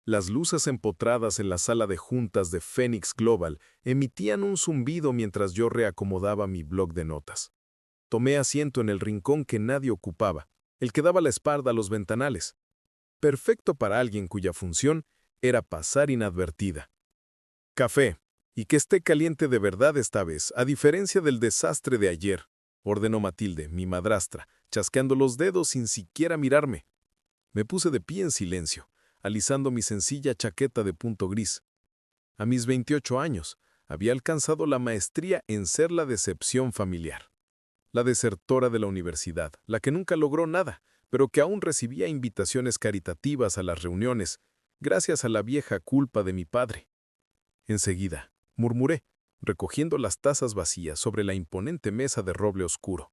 Las luces empotradas en la sala de juntas de Phoenix Global emitían un zumbido mientras yo reacomodaba mi bloc de notas. Tomé asiento en el rincón que nadie ocupaba, el que daba la espalda a los ventanales. Perfecto para alguien cuya función era pasar inadvertida. Café, y que esté caliente de verdad esta vez, a diferencia del desastre de ayer, ordenó Matilde, mi madrastra, chasqueando los dedos sin siquiera mirarme. Me puse de pie en silencio, alisando mi sencilla chaqueta de punto gris. A mis 28 años, había alcanzado la maestría en ser la decepción familiar. La desertora de la universidad, la que nunca logró nada, pero que aún recibía invitaciones caritativas a las reuniones, gracias a la vieja culpa de mi padre. Enseguida, murmuré, recogiendo las tazas vacías sobre la imponente mesa de roble oscuro.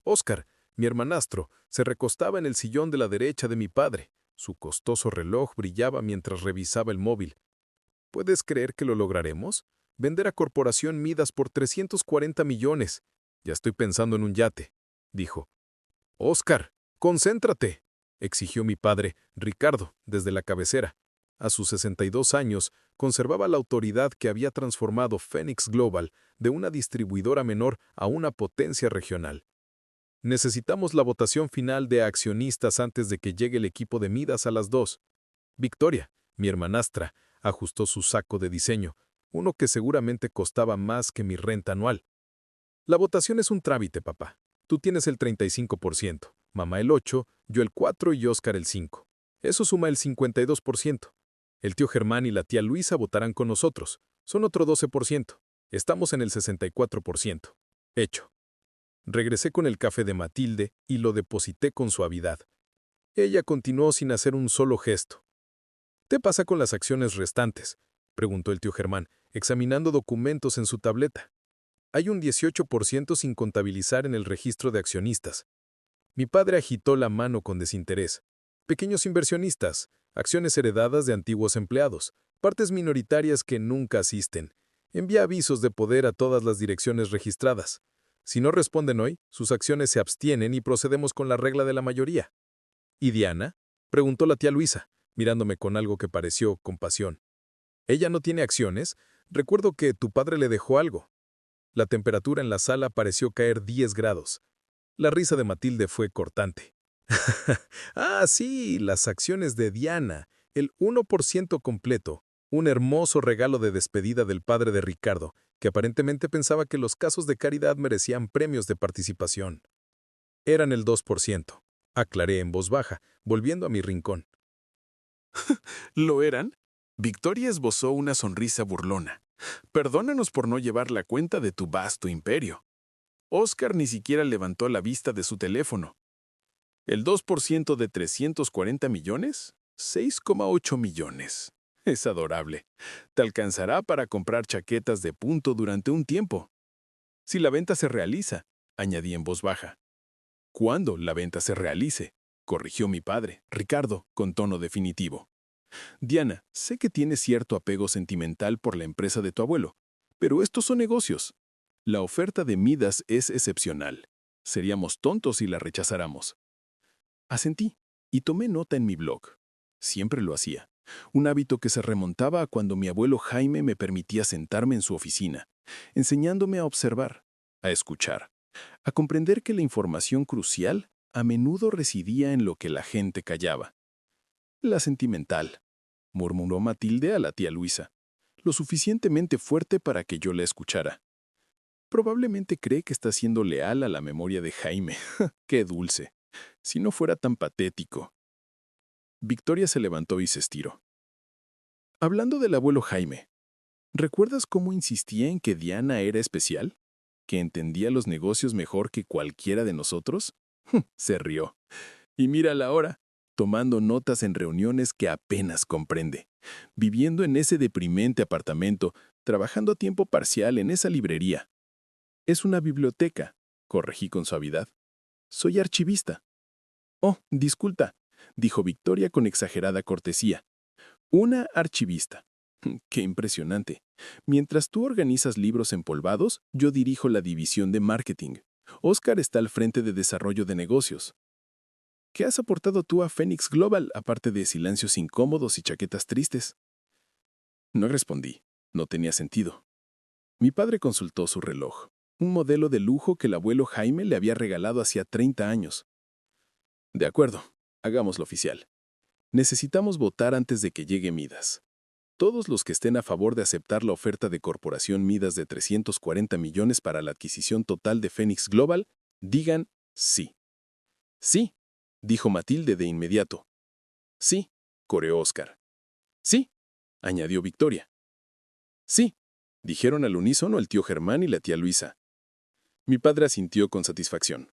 Óscar, mi hermanastro, se recostaba en el sillón de la derecha de mi padre. Su costoso reloj brillaba mientras revisaba el móvil. ¿Puedes creer que lo lograremos? Vender a Corporación Midas por 340 millones. Ya estoy pensando en un yate, dijo. Óscar, concéntrate, exigió mi padre, Ricardo, desde la cabecera. A sus 62 años, conservaba la autoridad que había transformado Phoenix Global de una distribuidora menor a una potencia regional. Necesitamos la votación final de accionistas antes de que llegue el equipo de Midas a las 2. Victoria, mi hermanastra, ajustó su saco de diseño, uno que seguramente costaba más que mi renta anual. La votación es un trámite, papá. Tú tienes el 35%, mamá el 8%, yo el 4% y Óscar el 5%. Eso suma el 52%. El tío Germán y la tía Luisa votarán con nosotros. Son otro 12%. Estamos en el 64%. Hecho. Regresé con el café de Matilde y lo deposité con suavidad. Ella continuó sin hacer un solo gesto. ¿Qué pasa con las acciones restantes?, preguntó el tío Germán, examinando documentos en su tableta. Hay un 18% sin contabilizar en el registro de accionistas. Mi padre agitó la mano con desinterés. Pequeños inversionistas, acciones heredadas de antiguos empleados, partes minoritarias que nunca asisten. Envía avisos de poder a todas las direcciones registradas. Si no responden hoy, sus acciones se abstienen y procedemos con la regla de la mayoría. ¿Y Diana?, preguntó la tía Luisa, mirándome con algo que pareció compasión. ¿Ella no tiene acciones? Recuerdo que tu padre le dejó algo. La temperatura en la sala pareció caer 10 grados. La risa de Matilde fue cortante. Ah, sí, las acciones de Diana, el 1% completo, un hermoso regalo de despedida del padre de Ricardo, que aparentemente pensaba que los casos de caridad merecían premios de participación. Eran el 2%, aclaré en voz baja, volviendo a mi rincón. ¿Lo eran? Victoria esbozó una sonrisa burlona. Perdónanos por no llevar la cuenta de tu vasto imperio. Óscar ni siquiera levantó la vista de su teléfono. ¿El 2% de 340 millones? 6,8 millones. Es adorable. Te alcanzará para comprar chaquetas de punto durante un tiempo. Si la venta se realiza, añadí en voz baja. ¿Cuándo la venta se realice?, corrigió mi padre, Ricardo, con tono definitivo. Diana, sé que tienes cierto apego sentimental por la empresa de tu abuelo, pero estos son negocios. La oferta de Midas es excepcional. Seríamos tontos si la rechazáramos. Asentí y tomé nota en mi blog. Siempre lo hacía. Un hábito que se remontaba a cuando mi abuelo Jaime me permitía sentarme en su oficina, enseñándome a observar, a escuchar, a comprender que la información crucial a menudo residía en lo que la gente callaba. La sentimental, murmuró Matilde a la tía Luisa, lo suficientemente fuerte para que yo la escuchara. Probablemente cree que está siendo leal a la memoria de Jaime. ¡Qué dulce! Si no fuera tan patético. Victoria se levantó y se estiró. Hablando del abuelo Jaime, ¿recuerdas cómo insistía en que Diana era especial? ¿Que entendía los negocios mejor que cualquiera de nosotros? Se rió. Y mírala ahora, tomando notas en reuniones que apenas comprende, viviendo en ese deprimente apartamento, trabajando a tiempo parcial en esa librería. Es una biblioteca, corregí con suavidad. Soy archivista. Oh, disculpa, dijo Victoria con exagerada cortesía. Una archivista. Qué impresionante. Mientras tú organizas libros empolvados, yo dirijo la división de marketing. Óscar está al frente de desarrollo de negocios. ¿Qué has aportado tú a Phoenix Global, aparte de silencios incómodos y chaquetas tristes? No respondí. No tenía sentido. Mi padre consultó su reloj, un modelo de lujo que el abuelo Jaime le había regalado hacía 30 años. De acuerdo, hagámoslo oficial. Necesitamos votar antes de que llegue Midas. Todos los que estén a favor de aceptar la oferta de Corporación Midas de 340 millones para la adquisición total de Phoenix Global, digan sí. Sí, dijo Matilde de inmediato. Sí, coreó Oscar. Sí, añadió Victoria. Sí, dijeron al unísono el tío Germán y la tía Luisa. Mi padre asintió con satisfacción.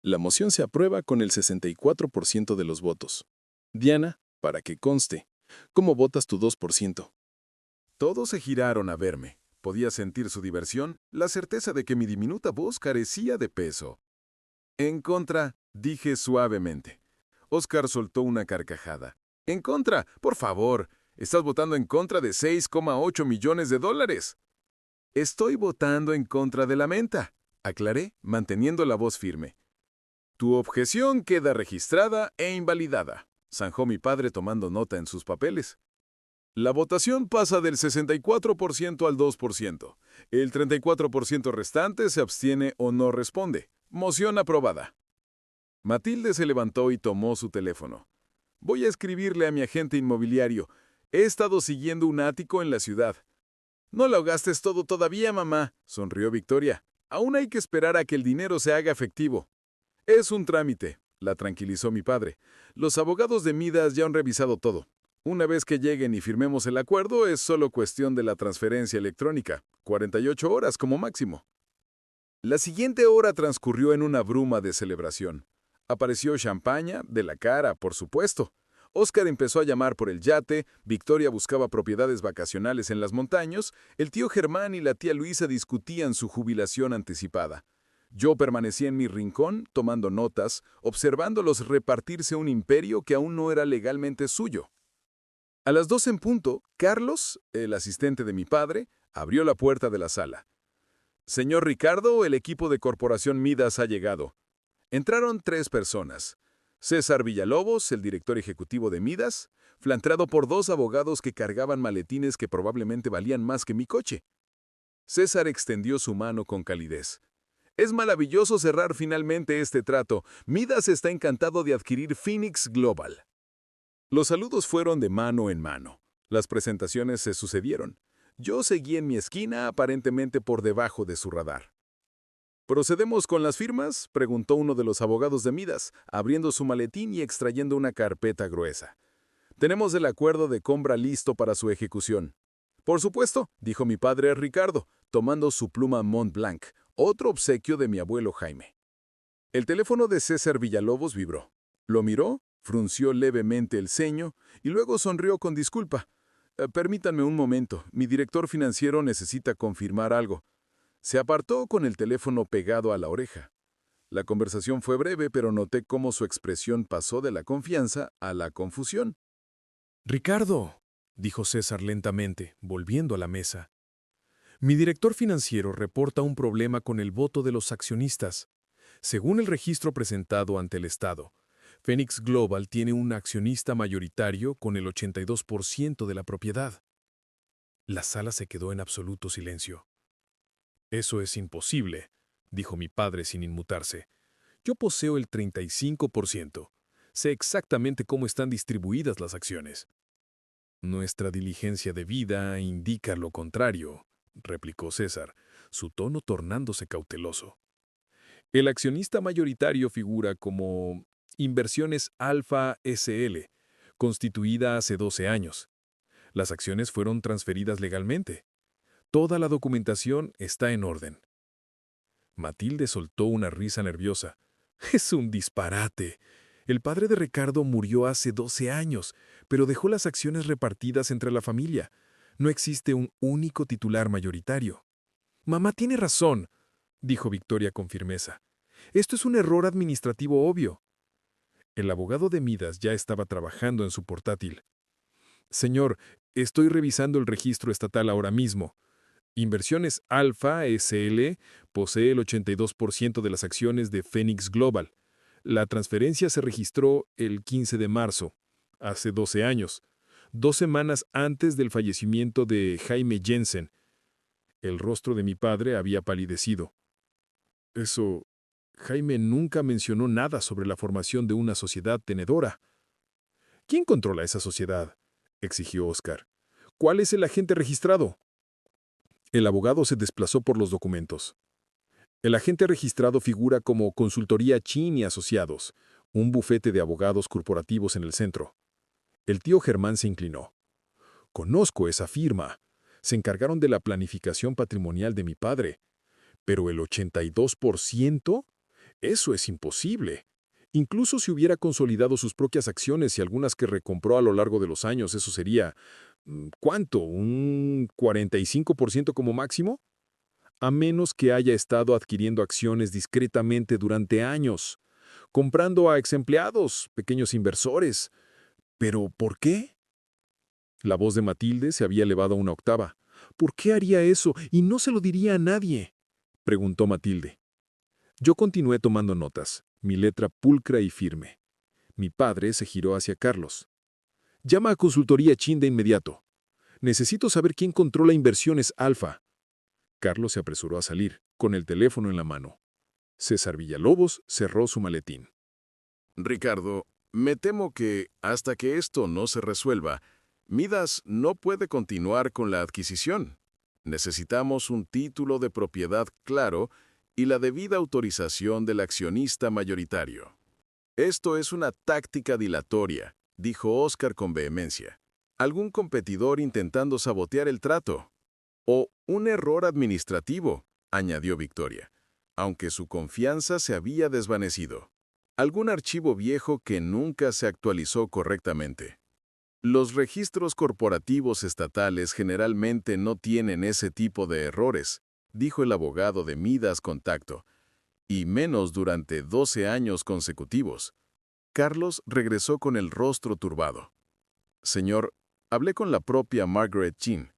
La moción se aprueba con el 64% de los votos. Diana, para que conste, ¿cómo votas tu 2%? Todos se giraron a verme. Podía sentir su diversión, la certeza de que mi diminuta voz carecía de peso. En contra, dije suavemente. Oscar soltó una carcajada. En contra, por favor. Estás votando en contra de 6,8 millones de dólares. Estoy votando en contra de la menta, aclaré, manteniendo la voz firme. Tu objeción queda registrada e invalidada, zanjó mi padre tomando nota en sus papeles. La votación pasa del 64% al 2%. El 34% restante se abstiene o no responde. Moción aprobada. Matilde se levantó y tomó su teléfono. Voy a escribirle a mi agente inmobiliario. He estado siguiendo un ático en la ciudad. No lo gastes todo todavía, mamá, sonrió Victoria. Aún hay que esperar a que el dinero se haga efectivo. Es un trámite, la tranquilizó mi padre. Los abogados de Midas ya han revisado todo. Una vez que lleguen y firmemos el acuerdo, es solo cuestión de la transferencia electrónica. 48 horas como máximo. La siguiente hora transcurrió en una bruma de celebración. Apareció champaña, de la cara, por supuesto. Oscar empezó a llamar por el yate, Victoria buscaba propiedades vacacionales en las montañas, el tío Germán y la tía Luisa discutían su jubilación anticipada. Yo permanecía en mi rincón, tomando notas, observándolos repartirse un imperio que aún no era legalmente suyo. A las 2 en punto, Carlos, el asistente de mi padre, abrió la puerta de la sala. Señor Ricardo, el equipo de Corporación Midas ha llegado. Entraron 3 personas. César Villalobos, el director ejecutivo de Midas, flanqueado por 2 abogados que cargaban maletines que probablemente valían más que mi coche. César extendió su mano con calidez. Es maravilloso cerrar finalmente este trato. Midas está encantado de adquirir Phoenix Global. Los saludos fueron de mano en mano. Las presentaciones se sucedieron. Yo seguí en mi esquina, aparentemente por debajo de su radar. ¿Procedemos con las firmas?, preguntó uno de los abogados de Midas, abriendo su maletín y extrayendo una carpeta gruesa. Tenemos el acuerdo de compra listo para su ejecución. Por supuesto, dijo mi padre Ricardo, tomando su pluma Mont Blanc, otro obsequio de mi abuelo Jaime. El teléfono de César Villalobos vibró. Lo miró, frunció levemente el ceño y luego sonrió con disculpa. Permítanme un momento, mi director financiero necesita confirmar algo. Se apartó con el teléfono pegado a la oreja. La conversación fue breve, pero noté cómo su expresión pasó de la confianza a la confusión. Ricardo, dijo César lentamente, volviendo a la mesa. Mi director financiero reporta un problema con el voto de los accionistas. Según el registro presentado ante el Estado, Phoenix Global tiene un accionista mayoritario con el 82% de la propiedad. La sala se quedó en absoluto silencio. Eso es imposible, dijo mi padre sin inmutarse. Yo poseo el 35%. Sé exactamente cómo están distribuidas las acciones. Nuestra diligencia de vida indica lo contrario, replicó César, su tono tornándose cauteloso. El accionista mayoritario figura como Inversiones Alfa SL, constituida hace 12 años. Las acciones fueron transferidas legalmente. Toda la documentación está en orden. Matilde soltó una risa nerviosa. Es un disparate. El padre de Ricardo murió hace 12 años, pero dejó las acciones repartidas entre la familia. No existe un único titular mayoritario. Mamá tiene razón, dijo Victoria con firmeza. Esto es un error administrativo obvio. El abogado de Midas ya estaba trabajando en su portátil. Señor, estoy revisando el registro estatal ahora mismo. Inversiones Alfa SL posee el 82% de las acciones de Phoenix Global. La transferencia se registró el 15 de marzo, hace 12 años, 2 semanas antes del fallecimiento de Jaime Jensen. El rostro de mi padre había palidecido. Eso, Jaime nunca mencionó nada sobre la formación de una sociedad tenedora. ¿Quién controla esa sociedad?, exigió Oscar. ¿Cuál es el agente registrado? El abogado se desplazó por los documentos. El agente registrado figura como Consultoría Chin y Asociados, un bufete de abogados corporativos en el centro. El tío Germán se inclinó. Conozco esa firma. Se encargaron de la planificación patrimonial de mi padre. Pero el 82%, eso es imposible. Incluso si hubiera consolidado sus propias acciones y algunas que recompró a lo largo de los años, eso sería, ¿cuánto? ¿Un 45% como máximo? A menos que haya estado adquiriendo acciones discretamente durante años, comprando a exempleados, pequeños inversores. ¿Pero por qué? La voz de Matilde se había elevado a una octava. ¿Por qué haría eso y no se lo diría a nadie?, preguntó Matilde. Yo continué tomando notas, mi letra pulcra y firme. Mi padre se giró hacia Carlos. Llama a Consultoría Chin de inmediato. Necesito saber quién controla Inversiones Alfa. Carlos se apresuró a salir, con el teléfono en la mano. César Villalobos cerró su maletín. Ricardo, me temo que, hasta que esto no se resuelva, Midas no puede continuar con la adquisición. Necesitamos un título de propiedad claro y la debida autorización del accionista mayoritario. Esto es una táctica dilatoria, dijo Oscar con vehemencia. Algún competidor intentando sabotear el trato. O un error administrativo, añadió Victoria, aunque su confianza se había desvanecido. Algún archivo viejo que nunca se actualizó correctamente. Los registros corporativos estatales generalmente no tienen ese tipo de errores, dijo el abogado de Midas Contacto, y menos durante 12 años consecutivos. Carlos regresó con el rostro turbado. Señor, hablé con la propia Margaret Chin.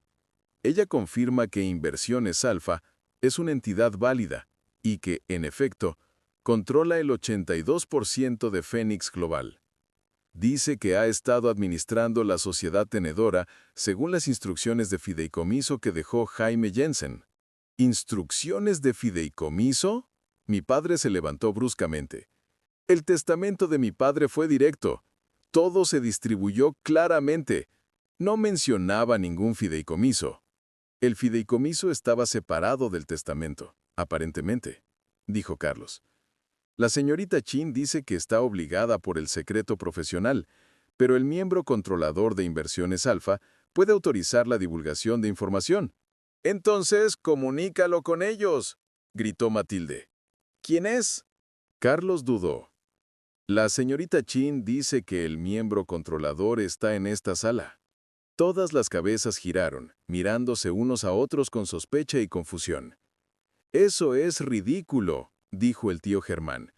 Ella confirma que Inversiones Alfa es una entidad válida y que, en efecto, controla el 82% de Fénix Global. Dice que ha estado administrando la sociedad tenedora según las instrucciones de fideicomiso que dejó Jaime Jensen. ¿Instrucciones de fideicomiso? Mi padre se levantó bruscamente. El testamento de mi padre fue directo. Todo se distribuyó claramente. No mencionaba ningún fideicomiso. El fideicomiso estaba separado del testamento, aparentemente, dijo Carlos. La señorita Chin dice que está obligada por el secreto profesional, pero el miembro controlador de Inversiones Alfa puede autorizar la divulgación de información. Entonces, comunícalo con ellos, gritó Matilde. ¿Quién es? Carlos dudó. La señorita Chin dice que el miembro controlador está en esta sala. Todas las cabezas giraron, mirándose unos a otros con sospecha y confusión. Eso es ridículo, dijo el tío Germán.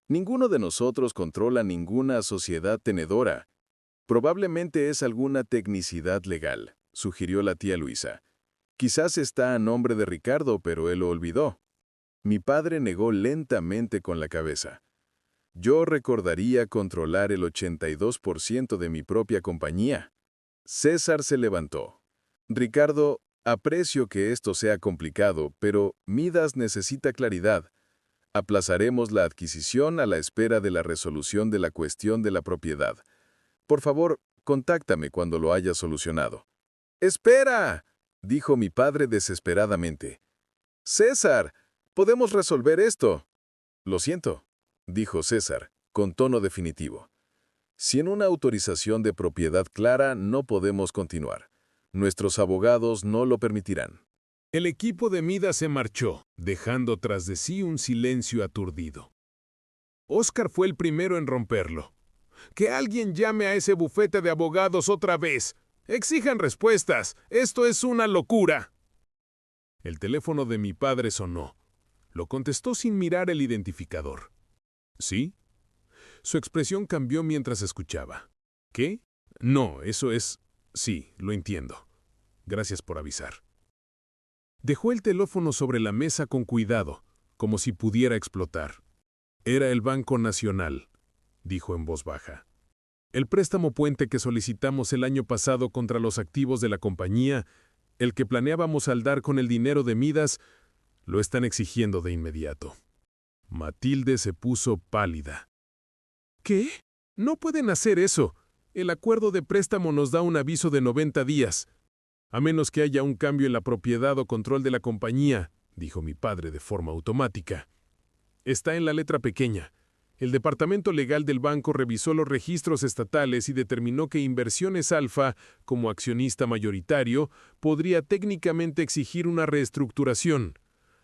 Ninguno de nosotros controla ninguna sociedad tenedora. Probablemente es alguna tecnicidad legal, sugirió la tía Luisa. Quizás está a nombre de Ricardo, pero él lo olvidó. Mi padre negó lentamente con la cabeza. Yo recordaría controlar el 82% de mi propia compañía. César se levantó. Ricardo, aprecio que esto sea complicado, pero Midas necesita claridad. Aplazaremos la adquisición a la espera de la resolución de la cuestión de la propiedad. Por favor, contáctame cuando lo haya solucionado. ¡Espera!, dijo mi padre desesperadamente. César, podemos resolver esto. Lo siento, dijo César, con tono definitivo. Sin una autorización de propiedad clara, no podemos continuar. Nuestros abogados no lo permitirán. El equipo de Midas se marchó, dejando tras de sí un silencio aturdido. Oscar fue el primero en romperlo. ¡Que alguien llame a ese bufete de abogados otra vez! ¡Exijan respuestas! ¡Esto es una locura! El teléfono de mi padre sonó. Lo contestó sin mirar el identificador. ¿Sí? Su expresión cambió mientras escuchaba. ¿Qué? No, eso es... Sí, lo entiendo. Gracias por avisar. Dejó el teléfono sobre la mesa con cuidado, como si pudiera explotar. Era el Banco Nacional, dijo en voz baja. El préstamo puente que solicitamos el año pasado contra los activos de la compañía, el que planeábamos saldar con el dinero de Midas, lo están exigiendo de inmediato. Matilde se puso pálida. ¿Qué? No pueden hacer eso. El acuerdo de préstamo nos da un aviso de 90 días. A menos que haya un cambio en la propiedad o control de la compañía, dijo mi padre de forma automática. Está en la letra pequeña. El departamento legal del banco revisó los registros estatales y determinó que Inversiones Alfa, como accionista mayoritario, podría técnicamente exigir una reestructuración.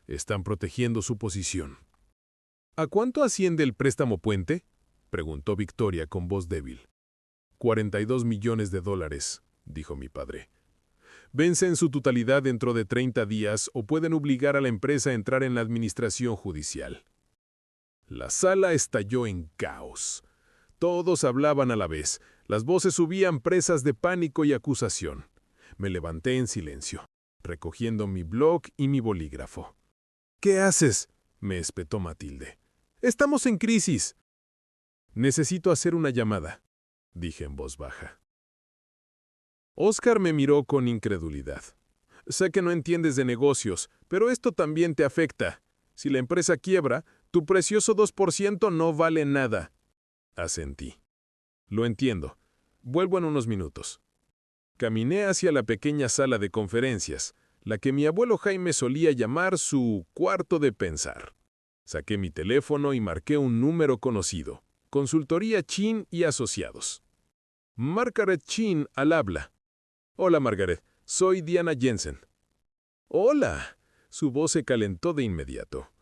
Están protegiendo su posición. ¿A cuánto asciende el préstamo puente?, preguntó Victoria con voz débil. 42 millones de dólares, dijo mi padre. Vence en su totalidad dentro de 30 días o pueden obligar a la empresa a entrar en la administración judicial. La sala estalló en caos. Todos hablaban a la vez. Las voces subían presas de pánico y acusación. Me levanté en silencio, recogiendo mi blog y mi bolígrafo. ¿Qué haces?, me espetó Matilde. Estamos en crisis. Necesito hacer una llamada, dije en voz baja. Óscar me miró con incredulidad. Sé que no entiendes de negocios, pero esto también te afecta. Si la empresa quiebra, tu precioso 2% no vale nada. Asentí. Lo entiendo. Vuelvo en unos minutos. Caminé hacia la pequeña sala de conferencias, la que mi abuelo Jaime solía llamar su cuarto de pensar. Saqué mi teléfono y marqué un número conocido. Consultoría Chin y Asociados. Margaret Chin al habla. Hola, Margaret. Soy Diana Jensen. Hola. Su voz se calentó de inmediato.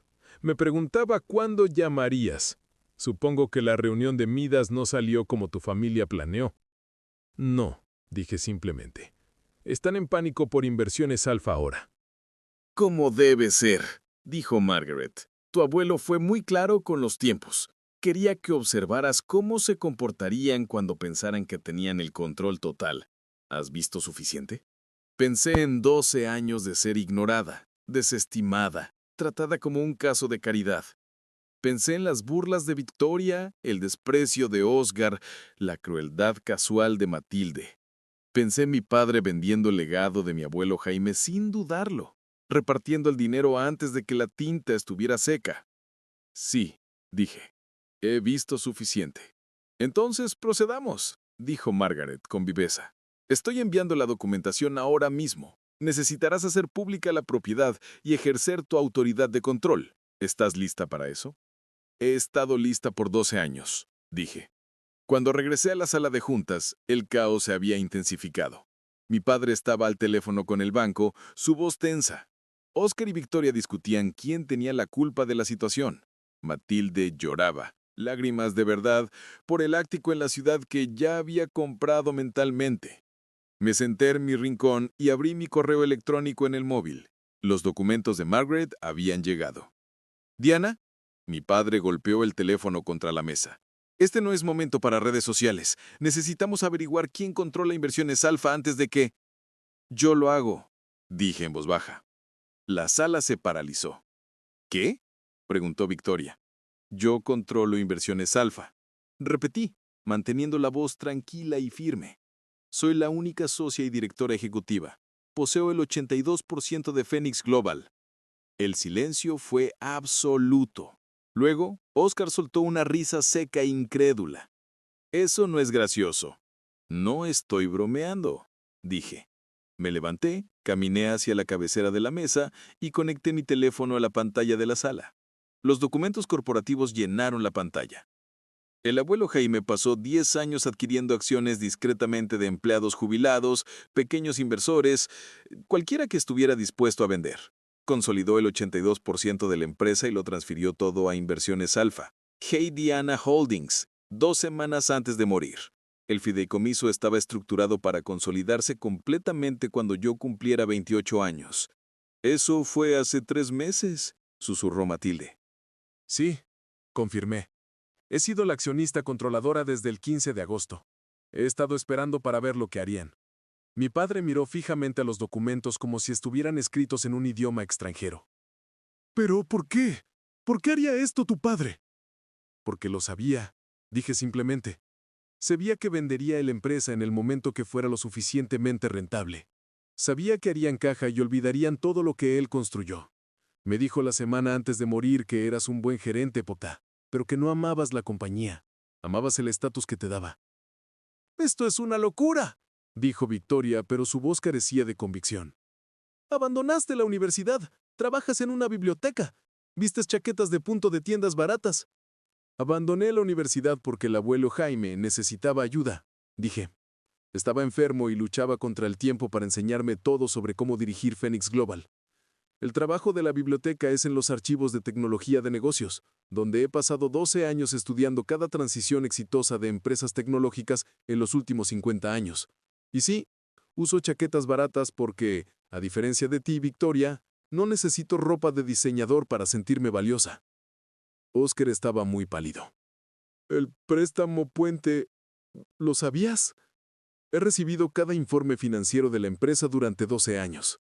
Me preguntaba cuándo llamarías. Supongo que la reunión de Midas no salió como tu familia planeó. No, dije simplemente. Están en pánico por Inversiones Alfa ahora. Como debe ser, dijo Margaret. Tu abuelo fue muy claro con los tiempos. Quería que observaras cómo se comportarían cuando pensaran que tenían el control total. ¿Has visto suficiente? Pensé en 12 años de ser ignorada, desestimada, tratada como un caso de caridad. Pensé en las burlas de Victoria, el desprecio de Oscar, la crueldad casual de Matilde. Pensé en mi padre vendiendo el legado de mi abuelo Jaime sin dudarlo, repartiendo el dinero antes de que la tinta estuviera seca. Sí, dije, he visto suficiente. Entonces procedamos, dijo Margaret con viveza. Estoy enviando la documentación ahora mismo. Necesitarás hacer pública la propiedad y ejercer tu autoridad de control. ¿Estás lista para eso? He estado lista por 12 años, dije. Cuando regresé a la sala de juntas, el caos se había intensificado. Mi padre estaba al teléfono con el banco, su voz tensa. Oscar y Victoria discutían quién tenía la culpa de la situación. Matilde lloraba, lágrimas de verdad, por el ático en la ciudad que ya había comprado mentalmente. Me senté en mi rincón y abrí mi correo electrónico en el móvil. Los documentos de Margaret habían llegado. Diana, mi padre golpeó el teléfono contra la mesa. Este no es momento para redes sociales. Necesitamos averiguar quién controla Inversiones Alfa antes de que... Yo lo hago, dije en voz baja. La sala se paralizó. ¿Qué?, preguntó Victoria. Yo controlo Inversiones Alfa. Repetí, manteniendo la voz tranquila y firme. Soy la única socia y directora ejecutiva. Poseo el 82% de Phoenix Global. El silencio fue absoluto. Luego, Oscar soltó una risa seca e incrédula. Eso no es gracioso. No estoy bromeando, dije. Me levanté, caminé hacia la cabecera de la mesa y conecté mi teléfono a la pantalla de la sala. Los documentos corporativos llenaron la pantalla. El abuelo Jaime pasó 10 años adquiriendo acciones discretamente de empleados jubilados, pequeños inversores, cualquiera que estuviera dispuesto a vender. Consolidó el 82% de la empresa y lo transfirió todo a Inversiones Alfa. Hey Diana Holdings, 2 semanas antes de morir. El fideicomiso estaba estructurado para consolidarse completamente cuando yo cumpliera 28 años. Eso fue hace 3 meses, susurró Matilde. Sí, confirmé. He sido la accionista controladora desde el 15 de agosto. He estado esperando para ver lo que harían. Mi padre miró fijamente a los documentos como si estuvieran escritos en un idioma extranjero. ¿Pero por qué? ¿Por qué haría esto tu padre? Porque lo sabía, dije simplemente. Sabía que vendería la empresa en el momento que fuera lo suficientemente rentable. Sabía que harían caja y olvidarían todo lo que él construyó. Me dijo la semana antes de morir que eras un buen gerente, Pota, pero que no amabas la compañía. Amabas el estatus que te daba. «Esto es una locura», dijo Victoria, pero su voz carecía de convicción. «Abandonaste la universidad, trabajas en una biblioteca, vistes chaquetas de punto de tiendas baratas». «Abandoné la universidad porque el abuelo Jaime necesitaba ayuda», dije. Estaba enfermo y luchaba contra el tiempo para enseñarme todo sobre cómo dirigir Phoenix Global. El trabajo de la biblioteca es en los archivos de tecnología de negocios, donde he pasado 12 años estudiando cada transición exitosa de empresas tecnológicas en los últimos 50 años. Y sí, uso chaquetas baratas porque, a diferencia de ti, Victoria, no necesito ropa de diseñador para sentirme valiosa. Oscar estaba muy pálido. «El préstamo puente, ¿lo sabías? He recibido cada informe financiero de la empresa durante 12 años.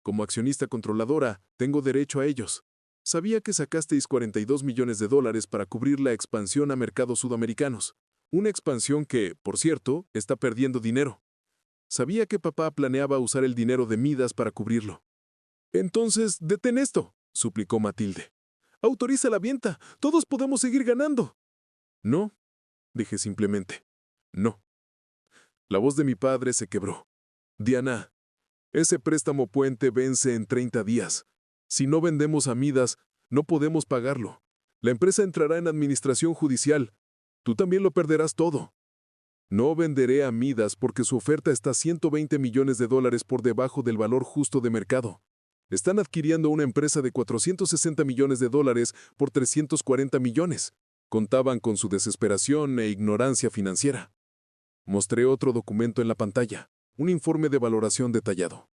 Como accionista controladora, tengo derecho a ellos. Sabía que sacasteis $42 millones para cubrir la expansión a mercados sudamericanos. Una expansión que, por cierto, está perdiendo dinero. Sabía que papá planeaba usar el dinero de Midas para cubrirlo. Entonces, detén esto, suplicó Matilde. Autoriza la venta. Todos podemos seguir ganando. No, dije simplemente. No. La voz de mi padre se quebró. Diana, ese préstamo puente vence en 30 días. Si no vendemos a Midas, no podemos pagarlo. La empresa entrará en administración judicial. Tú también lo perderás todo. No venderé a Midas porque su oferta está $120 millones por debajo del valor justo de mercado. Están adquiriendo una empresa de $460 millones por 340 millones. Contaban con su desesperación e ignorancia financiera. Mostré otro documento en la pantalla, un informe de valoración detallado.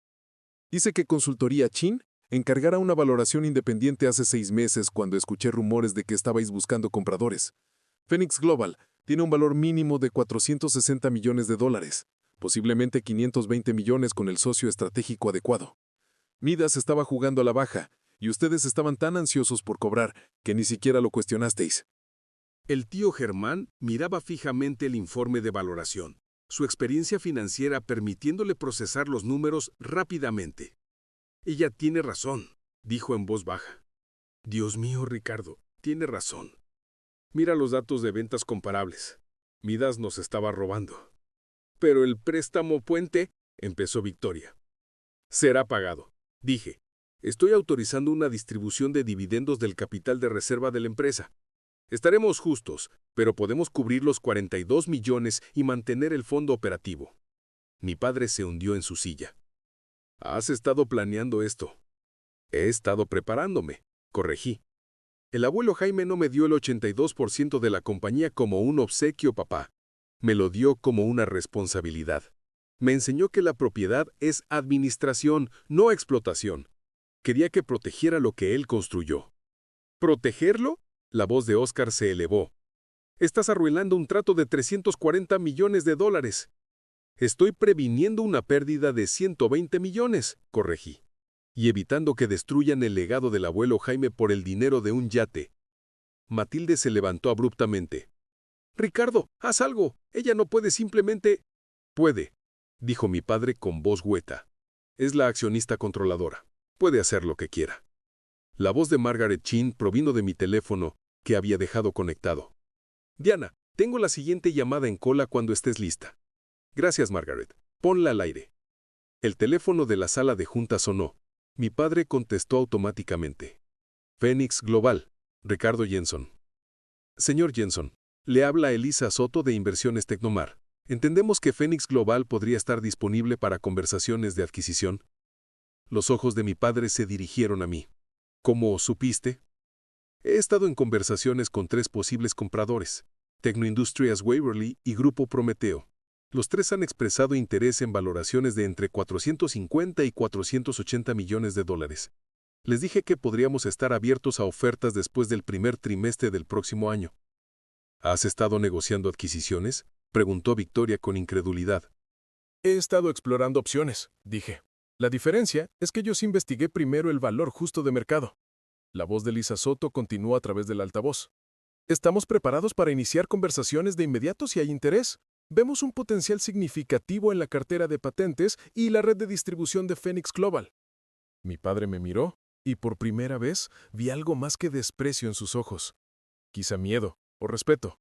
Hice que Consultoría Chin encargara una valoración independiente hace 6 meses cuando escuché rumores de que estabais buscando compradores. Phoenix Global tiene un valor mínimo de $460 millones, posiblemente 520 millones con el socio estratégico adecuado. Midas estaba jugando a la baja, y ustedes estaban tan ansiosos por cobrar que ni siquiera lo cuestionasteis. El tío Germán miraba fijamente el informe de valoración, su experiencia financiera permitiéndole procesar los números rápidamente. Ella tiene razón, dijo en voz baja. Dios mío, Ricardo, tiene razón. Mira los datos de ventas comparables. Midas nos estaba robando. Pero el préstamo puente, empezó Victoria. Será pagado. Dije, estoy autorizando una distribución de dividendos del capital de reserva de la empresa. Estaremos justos, pero podemos cubrir los 42 millones y mantener el fondo operativo. Mi padre se hundió en su silla. ¿Has estado planeando esto? He estado preparándome, corregí. El abuelo Jaime no me dio el 82% de la compañía como un obsequio, papá. Me lo dio como una responsabilidad. Me enseñó que la propiedad es administración, no explotación. Quería que protegiera lo que él construyó. ¿Protegerlo? La voz de Oscar se elevó. Estás arruinando un trato de $340 millones. Estoy previniendo una pérdida de 120 millones, corregí. Y evitando que destruyan el legado del abuelo Jaime por el dinero de un yate. Matilde se levantó abruptamente. Ricardo, haz algo. Ella no puede simplemente... Puede, dijo mi padre con voz hueca. Es la accionista controladora. Puede hacer lo que quiera. La voz de Margaret Chin provino de mi teléfono, que había dejado conectado. Diana, tengo la siguiente llamada en cola cuando estés lista. Gracias, Margaret. Ponla al aire. El teléfono de la sala de junta sonó. Mi padre contestó automáticamente. Phoenix Global, Ricardo Jenson. Señor Jenson, le habla Elisa Soto de Inversiones Tecnomar. Entendemos que Phoenix Global podría estar disponible para conversaciones de adquisición. Los ojos de mi padre se dirigieron a mí. ¿Cómo supiste? He estado en conversaciones con 3 posibles compradores, Tecnoindustrias Waverly y Grupo Prometeo. Los 3 han expresado interés en valoraciones de entre 450 y 480 millones de dólares. Les dije que podríamos estar abiertos a ofertas después del primer trimestre del próximo año. ¿Has estado negociando adquisiciones?, preguntó Victoria con incredulidad. He estado explorando opciones, dije. La diferencia es que yo sí investigué primero el valor justo de mercado. La voz de Lisa Soto continuó a través del altavoz. Estamos preparados para iniciar conversaciones de inmediato si hay interés. Vemos un potencial significativo en la cartera de patentes y la red de distribución de Phoenix Global. Mi padre me miró y por primera vez vi algo más que desprecio en sus ojos. Quizá miedo o respeto.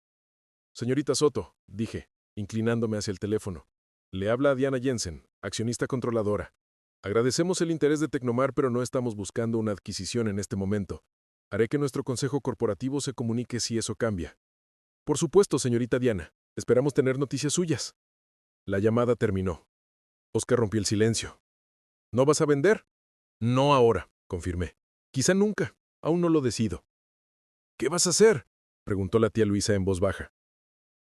Señorita Soto, dije, inclinándome hacia el teléfono. Le habla a Diana Jensen, accionista controladora. Agradecemos el interés de Tecnomar, pero no estamos buscando una adquisición en este momento. Haré que nuestro consejo corporativo se comunique si eso cambia. Por supuesto, señorita Diana. Esperamos tener noticias suyas. La llamada terminó. Oscar rompió el silencio. ¿No vas a vender? No ahora, confirmé. Quizá nunca. Aún no lo decido. ¿Qué vas a hacer? Preguntó la tía Luisa en voz baja.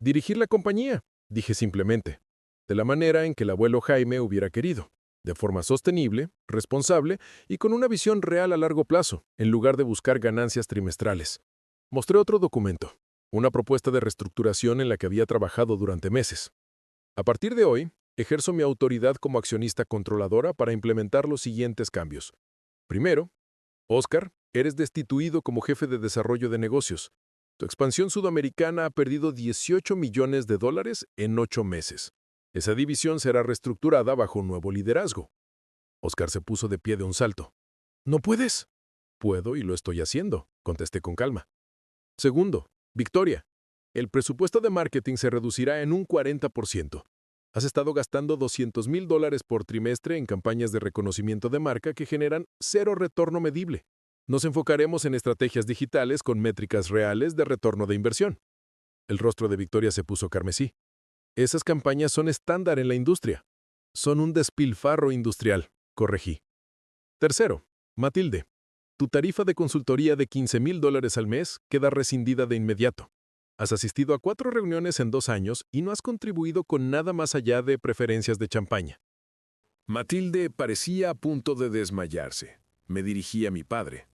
Dirigir la compañía, dije simplemente, de la manera en que el abuelo Jaime hubiera querido, de forma sostenible, responsable y con una visión real a largo plazo, en lugar de buscar ganancias trimestrales. Mostré otro documento, una propuesta de reestructuración en la que había trabajado durante meses. A partir de hoy, ejerzo mi autoridad como accionista controladora para implementar los siguientes cambios. Primero, Oscar, eres destituido como jefe de desarrollo de negocios. Tu expansión sudamericana ha perdido $18 millones en 8 meses. Esa división será reestructurada bajo un nuevo liderazgo. Oscar se puso de pie de un salto. ¿No puedes? Puedo y lo estoy haciendo, contesté con calma. Segundo, Victoria, el presupuesto de marketing se reducirá en un 40%. Has estado gastando $200,000 por trimestre en campañas de reconocimiento de marca que generan cero retorno medible. Nos enfocaremos en estrategias digitales con métricas reales de retorno de inversión. El rostro de Victoria se puso carmesí. Esas campañas son estándar en la industria. Son un despilfarro industrial, corregí. Tercero, Matilde, tu tarifa de consultoría de $15,000 al mes queda rescindida de inmediato. Has asistido a 4 reuniones en 2 años y no has contribuido con nada más allá de preferencias de champaña. Matilde parecía a punto de desmayarse. Me dirigí a mi padre.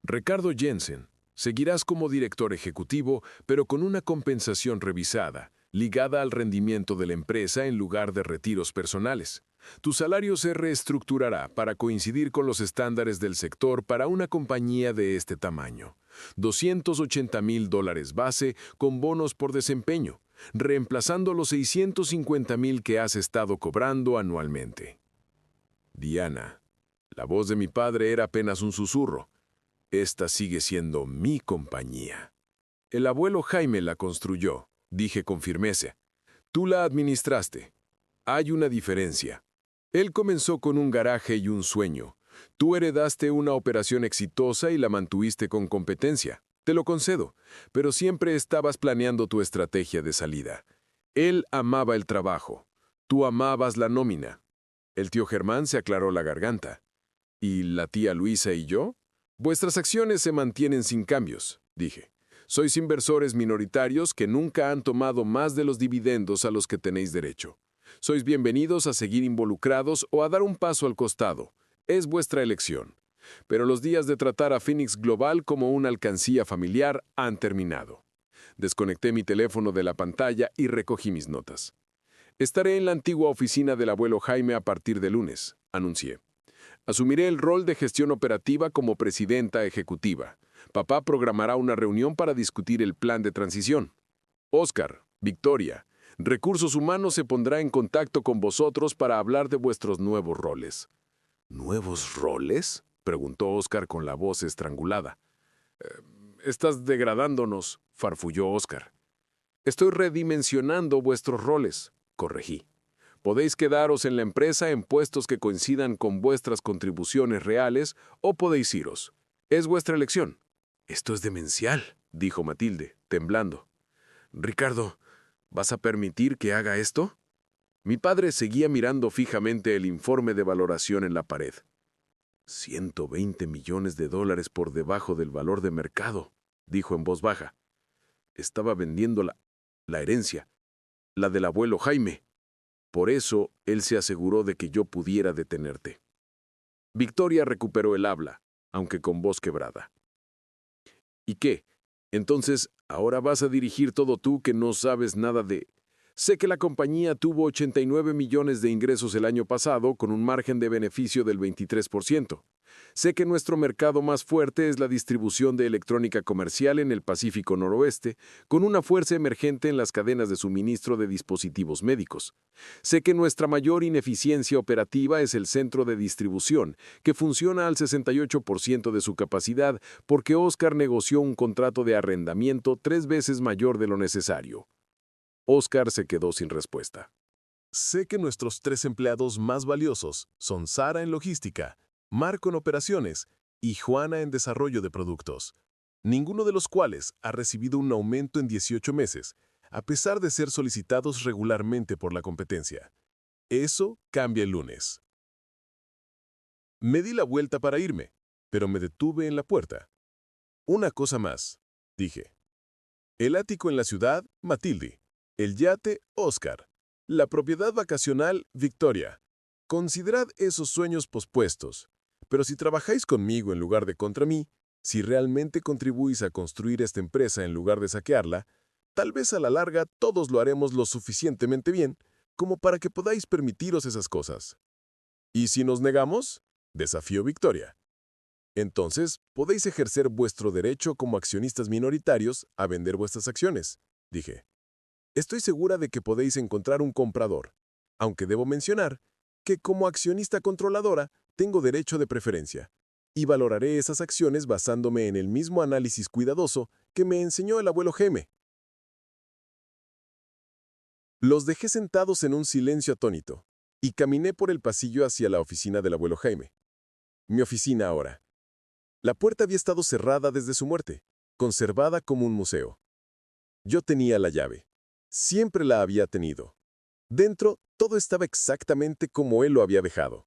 Ricardo Jensen, seguirás como director ejecutivo, pero con una compensación revisada, ligada al rendimiento de la empresa en lugar de retiros personales. Tu salario se reestructurará para coincidir con los estándares del sector para una compañía de este tamaño. $280,000 base con bonos por desempeño, reemplazando los $650,000 que has estado cobrando anualmente. Diana, la voz de mi padre era apenas un susurro. Esta sigue siendo mi compañía. El abuelo Jaime la construyó, dije con firmeza. Tú la administraste. Hay una diferencia. Él comenzó con un garaje y un sueño. Tú heredaste una operación exitosa y la mantuviste con competencia. Te lo concedo, pero siempre estabas planeando tu estrategia de salida. Él amaba el trabajo. Tú amabas la nómina. El tío Germán se aclaró la garganta. ¿Y la tía Luisa y yo? Vuestras acciones se mantienen sin cambios, dije. Sois inversores minoritarios que nunca han tomado más de los dividendos a los que tenéis derecho. Sois bienvenidos a seguir involucrados o a dar un paso al costado. Es vuestra elección. Pero los días de tratar a Phoenix Global como una alcancía familiar han terminado. Desconecté mi teléfono de la pantalla y recogí mis notas. Estaré en la antigua oficina del abuelo Jaime a partir de lunes, anuncié. Asumiré el rol de gestión operativa como presidenta ejecutiva. Papá programará una reunión para discutir el plan de transición. Oscar, Victoria, Recursos Humanos se pondrá en contacto con vosotros para hablar de vuestros nuevos roles. ¿Nuevos roles?, preguntó Oscar con la voz estrangulada. Estás degradándonos, farfulló Oscar. Estoy redimensionando vuestros roles, corregí. Podéis quedaros en la empresa en puestos que coincidan con vuestras contribuciones reales o podéis iros. Es vuestra elección. Esto es demencial, dijo Matilde, temblando. Ricardo, ¿vas a permitir que haga esto? Mi padre seguía mirando fijamente el informe de valoración en la pared. $120 millones por debajo del valor de mercado, dijo en voz baja. Estaba vendiendo la herencia, la del abuelo Jaime. Por eso, él se aseguró de que yo pudiera detenerte. Victoria recuperó el habla, aunque con voz quebrada. ¿Y qué? Entonces, ¿ahora vas a dirigir todo tú que no sabes nada de Sé que la compañía tuvo 89 millones de ingresos el año pasado con un margen de beneficio del 23%. Sé que nuestro mercado más fuerte es la distribución de electrónica comercial en el Pacífico Noroeste, con una fuerza emergente en las cadenas de suministro de dispositivos médicos. Sé que nuestra mayor ineficiencia operativa es el centro de distribución, que funciona al 68% de su capacidad porque Oscar negoció un contrato de arrendamiento 3 veces mayor de lo necesario. Oscar se quedó sin respuesta. Sé que nuestros 3 empleados más valiosos son Sara en logística, Marco en operaciones y Juana en desarrollo de productos, ninguno de los cuales ha recibido un aumento en 18 meses, a pesar de ser solicitados regularmente por la competencia. Eso cambia el lunes. Me di la vuelta para irme, pero me detuve en la puerta. Una cosa más, dije. El ático en la ciudad, Matilde. El yate, Oscar. La propiedad vacacional, Victoria. Considerad esos sueños pospuestos. Pero si trabajáis conmigo en lugar de contra mí, si realmente contribuís a construir esta empresa en lugar de saquearla, tal vez a la larga todos lo haremos lo suficientemente bien como para que podáis permitiros esas cosas. ¿Y si nos negamos? Desafío Victoria. Entonces podéis ejercer vuestro derecho como accionistas minoritarios a vender vuestras acciones, dije. Estoy segura de que podéis encontrar un comprador, aunque debo mencionar que como accionista controladora tengo derecho de preferencia, y valoraré esas acciones basándome en el mismo análisis cuidadoso que me enseñó el abuelo Jaime. Los dejé sentados en un silencio atónito, y caminé por el pasillo hacia la oficina del abuelo Jaime. Mi oficina ahora. La puerta había estado cerrada desde su muerte, conservada como un museo. Yo tenía la llave. Siempre la había tenido. Dentro, todo estaba exactamente como él lo había dejado.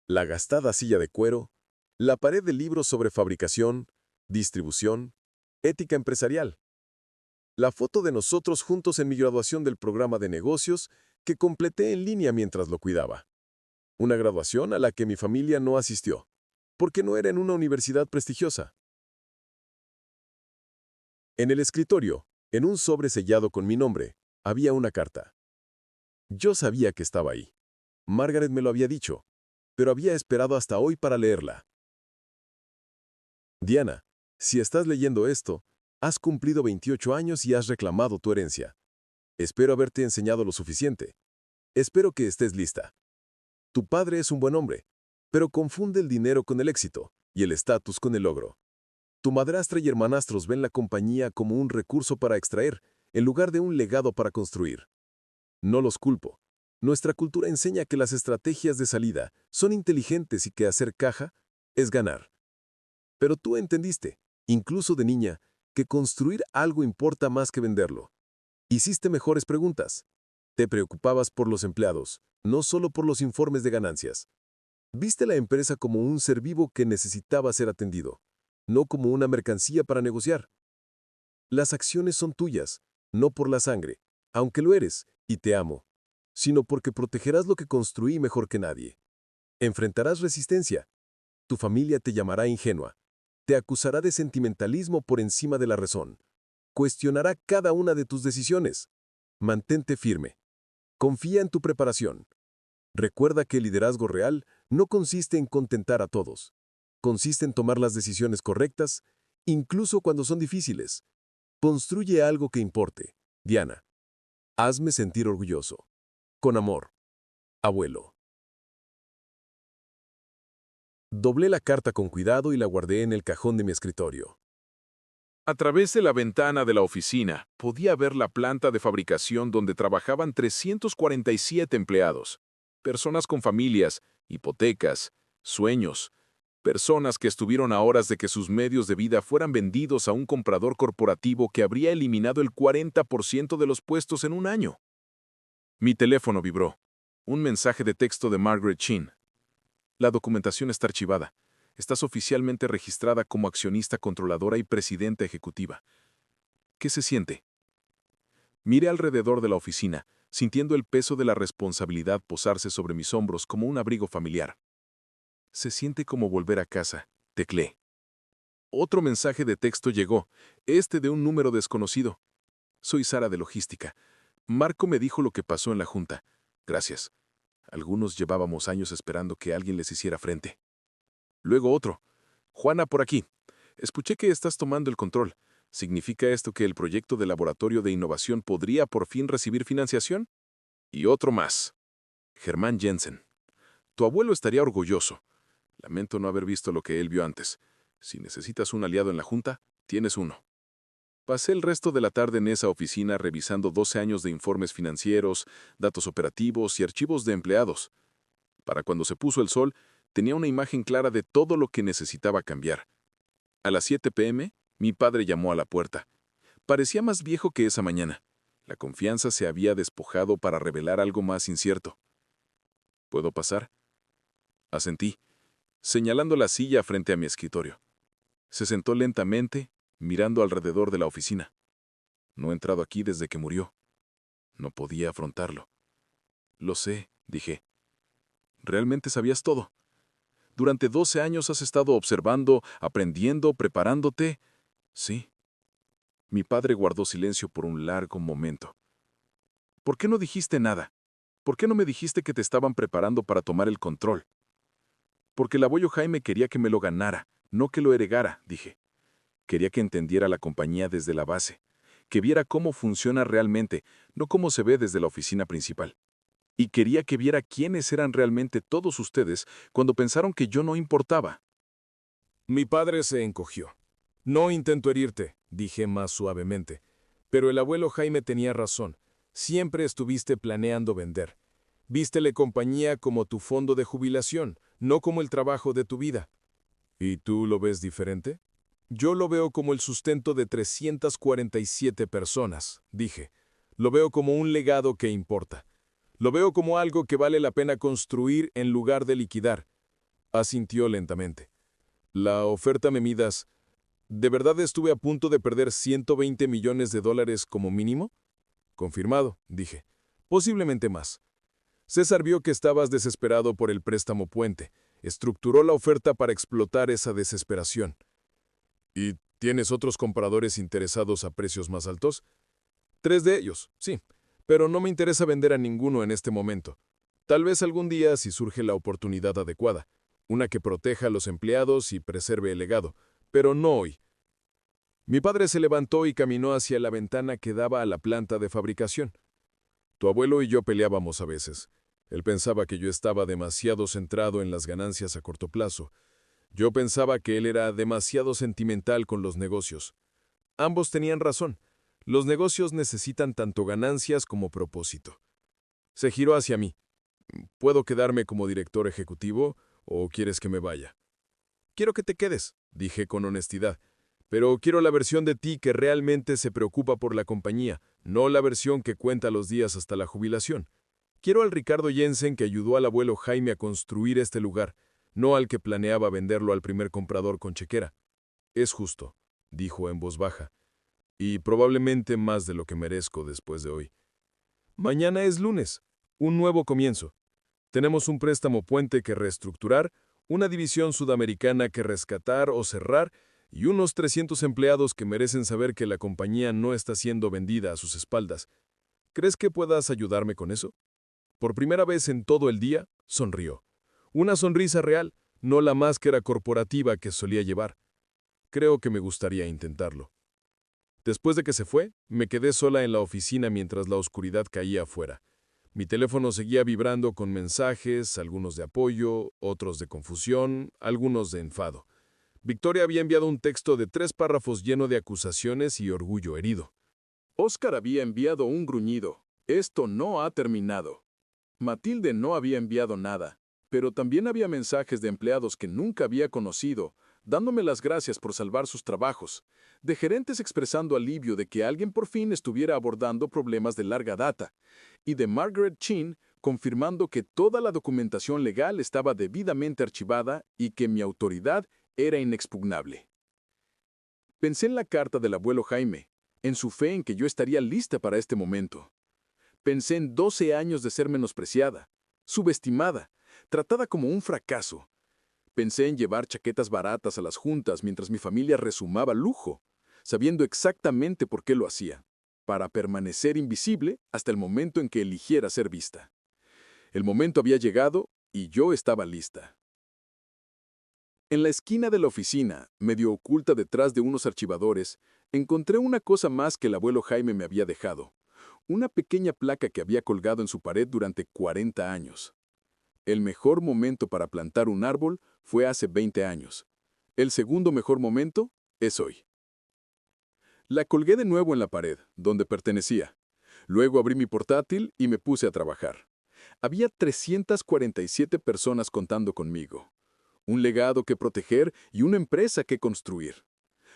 La gastada silla de cuero, la pared de libros sobre fabricación, distribución, ética empresarial. La foto de nosotros juntos en mi graduación del programa de negocios que completé en línea mientras lo cuidaba. Una graduación a la que mi familia no asistió, porque no era en una universidad prestigiosa. En el escritorio, en un sobre sellado con mi nombre, había una carta. Yo sabía que estaba ahí. Margaret me lo había dicho, pero había esperado hasta hoy para leerla. Diana, si estás leyendo esto, has cumplido 28 años y has reclamado tu herencia. Espero haberte enseñado lo suficiente. Espero que estés lista. Tu padre es un buen hombre, pero confunde el dinero con el éxito y el estatus con el logro. Tu madrastra y hermanastros ven la compañía como un recurso para extraer, en lugar de un legado para construir. No los culpo. Nuestra cultura enseña que las estrategias de salida son inteligentes y que hacer caja es ganar. Pero tú entendiste, incluso de niña, que construir algo importa más que venderlo. Hiciste mejores preguntas. Te preocupabas por los empleados, no solo por los informes de ganancias. Viste la empresa como un ser vivo que necesitaba ser atendido, no como una mercancía para negociar. Las acciones son tuyas, no por la sangre, aunque lo eres, y te amo, sino porque protegerás lo que construí mejor que nadie. Enfrentarás resistencia. Tu familia te llamará ingenua. Te acusará de sentimentalismo por encima de la razón. Cuestionará cada una de tus decisiones. Mantente firme. Confía en tu preparación. Recuerda que el liderazgo real no consiste en contentar a todos. Consiste en tomar las decisiones correctas, incluso cuando son difíciles. Construye algo que importe. Diana. Hazme sentir orgulloso. Con amor. Abuelo. Doblé la carta con cuidado y la guardé en el cajón de mi escritorio. A través de la ventana de la oficina, podía ver la planta de fabricación donde trabajaban 347 empleados. Personas con familias, hipotecas, sueños. Personas que estuvieron a horas de que sus medios de vida fueran vendidos a un comprador corporativo que habría eliminado el 40% de los puestos en un año. Mi teléfono vibró. Un mensaje de texto de Margaret Chin. La documentación está archivada. Estás oficialmente registrada como accionista controladora y presidenta ejecutiva. ¿Qué se siente? Miré alrededor de la oficina, sintiendo el peso de la responsabilidad posarse sobre mis hombros como un abrigo familiar. Se siente como volver a casa, tecleé. Otro mensaje de texto llegó, este de un número desconocido. Soy Sara de Logística. Marco me dijo lo que pasó en la junta. Gracias. Algunos llevábamos años esperando que alguien les hiciera frente. Luego otro. Juana, por aquí. Escuché que estás tomando el control. ¿Significa esto que el proyecto de laboratorio de innovación podría por fin recibir financiación? Y otro más. Germán Jensen. Tu abuelo estaría orgulloso. Lamento no haber visto lo que él vio antes. Si necesitas un aliado en la junta, tienes uno. Pasé el resto de la tarde en esa oficina revisando 12 años de informes financieros, datos operativos y archivos de empleados. Para cuando se puso el sol, tenía una imagen clara de todo lo que necesitaba cambiar. A las 7 p.m., mi padre llamó a la puerta. Parecía más viejo que esa mañana. La confianza se había despojado para revelar algo más incierto. ¿Puedo pasar? Asentí, señalando la silla frente a mi escritorio. Se sentó lentamente, mirando alrededor de la oficina. No he entrado aquí desde que murió. No podía afrontarlo. Lo sé, dije. ¿Realmente sabías todo? Durante 12 años has estado observando, aprendiendo, preparándote. Sí. Mi padre guardó silencio por un largo momento. ¿Por qué no dijiste nada? ¿Por qué no me dijiste que te estaban preparando para tomar el control? Porque el abuelo Jaime quería que me lo ganara, no que lo heredara, dije. Quería que entendiera la compañía desde la base, que viera cómo funciona realmente, no cómo se ve desde la oficina principal. Y quería que viera quiénes eran realmente todos ustedes cuando pensaron que yo no importaba. Mi padre se encogió. No intento herirte, dije más suavemente. Pero el abuelo Jaime tenía razón. Siempre estuviste planeando vender. Vístele compañía como tu fondo de jubilación, no como el trabajo de tu vida. ¿Y tú lo ves diferente? Yo lo veo como el sustento de 347 personas, dije. Lo veo como un legado que importa. Lo veo como algo que vale la pena construir en lugar de liquidar. Asintió lentamente. La oferta me midas. ¿De verdad estuve a punto de perder $120 millones como mínimo? Confirmado, dije. Posiblemente más. César vio que estabas desesperado por el préstamo puente. Estructuró la oferta para explotar esa desesperación. ¿Y tienes otros compradores interesados a precios más altos? 3 de ellos, sí, pero no me interesa vender a ninguno en este momento. Tal vez algún día si surge la oportunidad adecuada, una que proteja a los empleados y preserve el legado, pero no hoy. Mi padre se levantó y caminó hacia la ventana que daba a la planta de fabricación. Tu abuelo y yo peleábamos a veces. Él pensaba que yo estaba demasiado centrado en las ganancias a corto plazo. Yo pensaba que él era demasiado sentimental con los negocios. Ambos tenían razón. Los negocios necesitan tanto ganancias como propósito. Se giró hacia mí. ¿Puedo quedarme como director ejecutivo o quieres que me vaya? Quiero que te quedes, dije con honestidad. Pero quiero la versión de ti que realmente se preocupa por la compañía, no la versión que cuenta los días hasta la jubilación. Quiero al Ricardo Jensen que ayudó al abuelo Jaime a construir este lugar, no al que planeaba venderlo al primer comprador con chequera. Es justo, dijo en voz baja, y probablemente más de lo que merezco después de hoy. Mañana es lunes, un nuevo comienzo. Tenemos un préstamo puente que reestructurar, una división sudamericana que rescatar o cerrar, y unos 300 empleados que merecen saber que la compañía no está siendo vendida a sus espaldas. ¿Crees que puedas ayudarme con eso? Por primera vez en todo el día, sonrió. Una sonrisa real, no la máscara corporativa que solía llevar. Creo que me gustaría intentarlo. Después de que se fue, me quedé sola en la oficina mientras la oscuridad caía afuera. Mi teléfono seguía vibrando con mensajes, algunos de apoyo, otros de confusión, algunos de enfado. Victoria había enviado un texto de 3 párrafos lleno de acusaciones y orgullo herido. Oscar había enviado un gruñido. Esto no ha terminado. Matilde no había enviado nada, pero también había mensajes de empleados que nunca había conocido, dándome las gracias por salvar sus trabajos, de gerentes expresando alivio de que alguien por fin estuviera abordando problemas de larga data, y de Margaret Chin confirmando que toda la documentación legal estaba debidamente archivada y que mi autoridad era inexpugnable. Pensé en la carta del abuelo Jaime, en su fe en que yo estaría lista para este momento. Pensé en 12 años de ser menospreciada, subestimada, tratada como un fracaso. Pensé en llevar chaquetas baratas a las juntas mientras mi familia resumaba lujo, sabiendo exactamente por qué lo hacía. para permanecer invisible hasta el momento en que eligiera ser vista. El momento había llegado y yo estaba lista. En la esquina de la oficina, medio oculta detrás de unos archivadores, encontré una cosa más que el abuelo Jaime me había dejado. Una pequeña placa que había colgado en su pared durante 40 años. El mejor momento para plantar un árbol fue hace 20 años. El segundo mejor momento es hoy. La colgué de nuevo en la pared, donde pertenecía. Luego abrí mi portátil y me puse a trabajar. Había 347 personas contando conmigo. Un legado que proteger y una empresa que construir.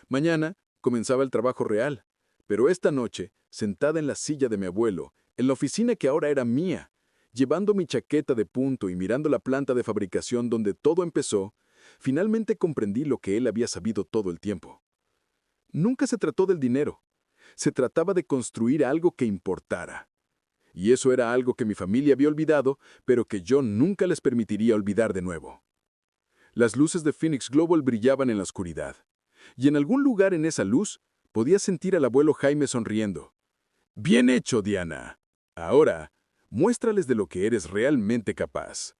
Mañana comenzaba el trabajo real, pero esta noche, sentada en la silla de mi abuelo, en la oficina que ahora era mía, llevando mi chaqueta de punto y mirando la planta de fabricación donde todo empezó, finalmente comprendí lo que él había sabido todo el tiempo. Nunca se trató del dinero. Se trataba de construir algo que importara. Y eso era algo que mi familia había olvidado, pero que yo nunca les permitiría olvidar de nuevo. Las luces de Phoenix Global brillaban en la oscuridad. Y en algún lugar en esa luz podía sentir al abuelo Jaime sonriendo. «Bien hecho, Diana. Ahora, muéstrales de lo que eres realmente capaz».